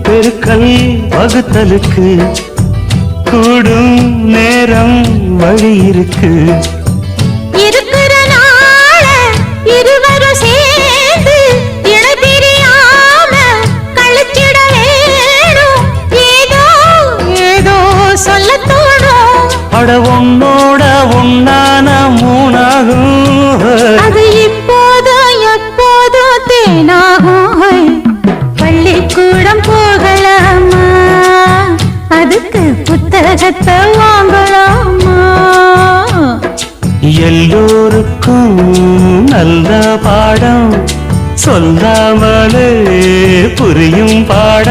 பெருக்கல் வகுத்தலுக்கு கூடும் நேரம் வழி இருக்கு. இருக்கிற நாள இருவரும் சேர்ந்து இணை பிரியாம கழிச்சிட வேணும். ஏதோ ஏதோ சொல்ல தோணும். அட உன்னோட உன்னான மூணாகும். அது இப்போதும் எப்போதும் தேனாகும். பள்ளிக்கூடம் போகலாமா, அதுக்கு புத்தகத்தை வாங்கலாமா? எல்லோருக்கும் நல்ல பாடம் சொல்லாமலே புரியும் பாடம்.